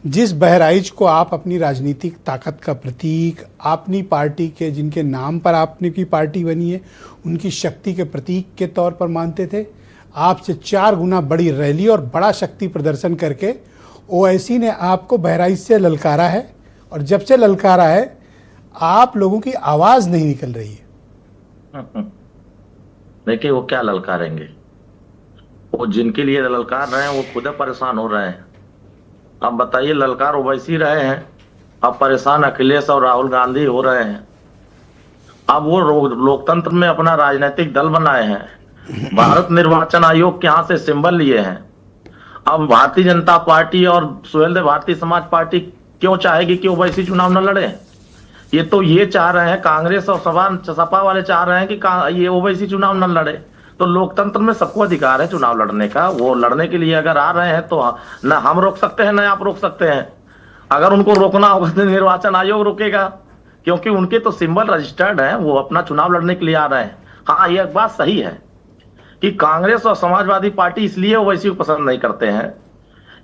जिस बहराइच को आप अपनी राजनीतिक ताकत का प्रतीक, अपनी पार्टी के जिनके नाम पर आपने की पार्टी बनी है उनकी शक्ति के प्रतीक के तौर पर मानते थे, आपसे 4 गुना बड़ी रैली और बड़ा शक्ति प्रदर्शन करके ओवैसी ने आपको बहराइच से ललकारा है। और जब से ललकारा है आप लोगों की आवाज नहीं निकल रही है। देखिए वो क्या ललकारेंगे, वो जिनके लिए ललकार रहे हैं वो खुद परेशान हो रहे हैं। अब बताइए, ललकार ओवैसी रहे हैं, अब परेशान अखिलेश और राहुल गांधी हो रहे हैं। अब वो लोकतंत्र में अपना राजनीतिक दल बनाए हैं, भारत निर्वाचन आयोग के यहाँ से सिंबल लिए हैं। अब भारतीय जनता पार्टी और सुहेलदेव भारतीय समाज पार्टी क्यों चाहेगी कि ओवैसी चुनाव न लड़े? ये तो ये चाह रहे हैं, कांग्रेस और सपा वाले चाह रहे हैं कि ये ओवैसी चुनाव न लड़े। तो लोकतंत्र में सबको अधिकार है चुनाव लड़ने का। वो लड़ने के लिए अगर आ रहे हैं तो न हम रोक सकते हैं न आप रोक सकते हैं। अगर उनको रोकना होगा तो निर्वाचन आयोग रोकेगा, क्योंकि उनके तो सिंबल रजिस्टर्ड है, वो अपना चुनाव लड़ने के लिए आ रहे हैं। हाँ, ये बात सही है कि कांग्रेस और समाजवादी पार्टी इसलिए ओवैसी को पसंद नहीं करते हैं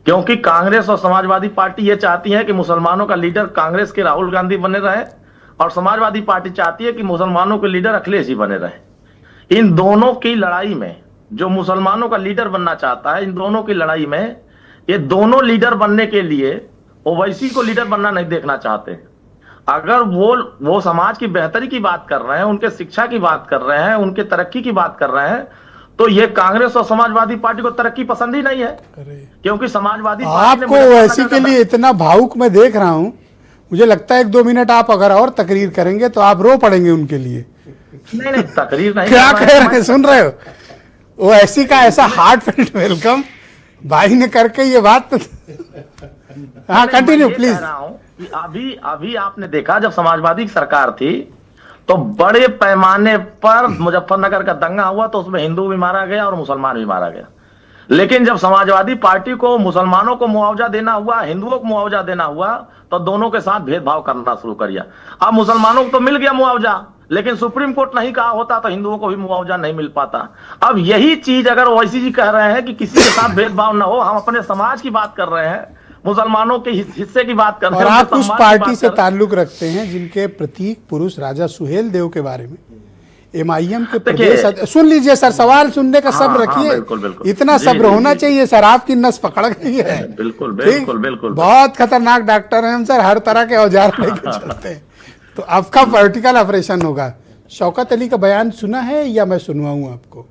क्योंकि कांग्रेस और समाजवादी पार्टी ये चाहती है कि मुसलमानों का लीडर कांग्रेस के राहुल गांधी बने रहे और समाजवादी पार्टी चाहती है कि मुसलमानों के लीडर अखिलेश ही बने रहे। इन दोनों की लड़ाई में जो मुसलमानों का लीडर बनना चाहता है, इन दोनों की लड़ाई में ये दोनों लीडर बनने के लिए ओवैसी को लीडर बनना नहीं देखना चाहते। अगर वो समाज की बेहतरी की बात कर रहे हैं, उनके शिक्षा की बात कर रहे हैं, उनके तरक्की की बात कर रहे हैं, तो ये कांग्रेस और समाजवादी पार्टी को तरक्की पसंद ही नहीं है। क्योंकि समाजवादी आपको ओवैसी के लिए इतना भावुक मैं देख रहा हूं, मुझे लगता है 1-2 मिनट आप अगर और तकरीर करेंगे तो आप रो पड़ेंगे उनके लिए। नहीं तकरीर नहीं। क्या कह रहे हैं, सुन रहे हो? ओवैसी का ऐसा हार्टफेल्ट वेलकम भाई ने करके ये बात। हाँ, कंटिन्यू प्लीज। अभी आपने देखा जब समाजवादी की सरकार थी तो बड़े पैमाने पर मुजफ्फरनगर का दंगा हुआ तो उसमें हिंदू भी मारा गया और मुसलमान भी मारा गया। लेकिन जब समाजवादी पार्टी को मुसलमानों को मुआवजा देना हुआ, हिंदुओं को मुआवजा देना हुआ, तो दोनों के साथ भेदभाव करना शुरू कर दिया। अब मुसलमानों को तो मिल गया मुआवजा, लेकिन सुप्रीम कोर्ट नहीं कहा होता तो हिंदुओं को भी मुआवजा नहीं मिल पाता। अब यही चीज अगर ओवैसी जी कह रहे हैं कि किसी के साथ भेदभाव ना हो, हम अपने समाज की बात कर रहे हैं, मुसलमानों के हिस्से की बात कर रहे हैं। और आप उस पार्टी से ताल्लुक रखते हैं जिनके प्रतीक पुरुष राजा सुहेलदेव के बारे में MIM के प्रदेश। सुन लीजिए सर, सवाल सुनने का सब्र रखिए। इतना सब्र होना चाहिए सर, आपकी नस पकड़ गई है। बिल्कुल। बहुत खतरनाक डॉक्टर हैं हम सर, हर तरह के औजार लेकर चलते हैं। तो आपका वर्टिकल ऑपरेशन होगा। शौकत अली का बयान सुना है या मैं सुनवाऊं आपको?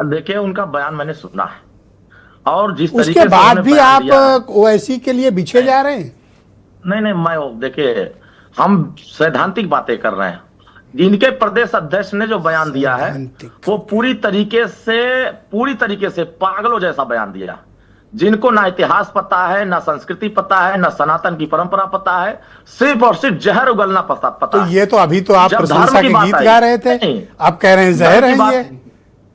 देखिए, उनका बयान मैंने सुना है और जिस उसके बाद भी आप ओवैसी के लिए पीछे जा रहे हैं। नहीं, मैं देखिए, हम सैद्धांतिक बातें कर रहे हैं। जिनके प्रदेश अध्यक्ष ने जो बयान दिया है वो पूरी तरीके से पागलों जैसा बयान दिया। जिनको ना इतिहास पता है, ना संस्कृति पता है, ना सनातन की परंपरा पता है, सिर्फ और सिर्फ जहर उगलना पता तो ये तो अभी तो आप प्रशंसा के गीत गा रहे थे, आप कह रहे हैं जहर है ये।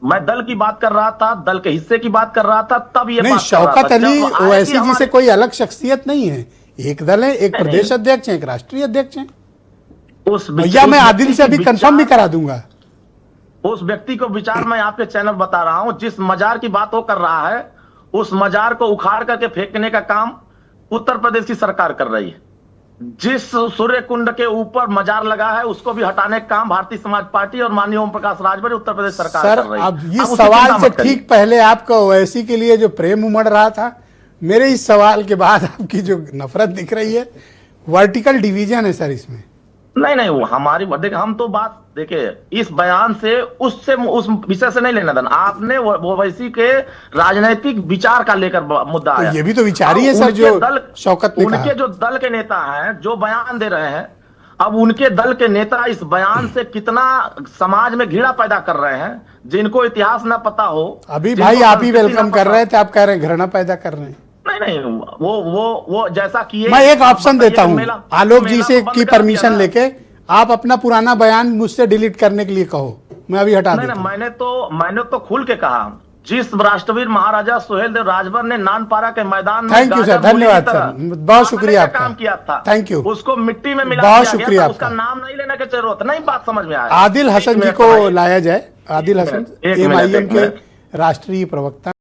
मैं दल की बात कर रहा था, दल के हिस्से की बात कर रहा था, तब ये नहीं। शौकत अली ओवैसी जी से कोई अलग शख्सियत नहीं है, एक दल है, एक प्रदेश अध्यक्ष है, एक राष्ट्रीय अध्यक्ष है। भैया मैं आदिल से अभी कंफर्म भी करा दूंगा। उस व्यक्ति को विचार मैं आपके चैनल बता रहा हूं, जिस मजार की बात वो कर रहा है उस मजार को उखाड़ करके फेंकने का काम उत्तर प्रदेश की सरकार कर रही है। जिस सूर्य कुंड के ऊपर मजार लगा है उसको भी हटाने का काम भारतीय समाज पार्टी और माननीय ओम प्रकाश राजभर उत्तर प्रदेश सरकार कर रही है। अब इस सवाल से ठीक पहले आपका ओवैसी के लिए जो प्रेम उमड़ रहा था, मेरे इस सवाल के बाद आपकी जो नफरत दिख रही है, वर्टिकल डिवीजन है सर इसमें। नहीं, वो हमारी देखिए, हम तो बात देखिए इस बयान से उस विषय से नहीं लेना देना। आपने ओवैसी के राजनीतिक विचार का लेकर मुद्दा आया। ये भी तो विचार ही है सर, जो शौकत ने कहा। उनके जो दल के नेता हैं जो बयान दे रहे हैं, अब उनके दल के नेता इस बयान से कितना समाज में घृणा पैदा कर रहे हैं। जिनको इतिहास ना पता हो, अभी भाई आप ही वेलकम कर रहे थे, आप कह रहे हैं घृणा पैदा कर रहे हैं। नहीं, वो जैसा किए। मैं एक ऑप्शन देता हूं, आलोक जी से की परमिशन लेके आप अपना पुराना बयान मुझसे डिलीट करने के लिए कहो, मैं अभी हटा देता हूं। मैंने तो खुल के कहा, जिस राष्ट्रवीर महाराजा सुहेलदेव राजभर ने नानपारा के मैदान में, थैंक यू सर, धन्यवाद सर, बहुत शुक्रिया आपका, काम किया था, थैंक यू, उसको मिट्टी में मिला, बहुत शुक्रिया। उसका नाम नहीं लेने की जरूरत नहीं, बात समझ में आया। आदिल हसन जी को लाया जाए। आदिल हसन MIM के राष्ट्रीय प्रवक्ता।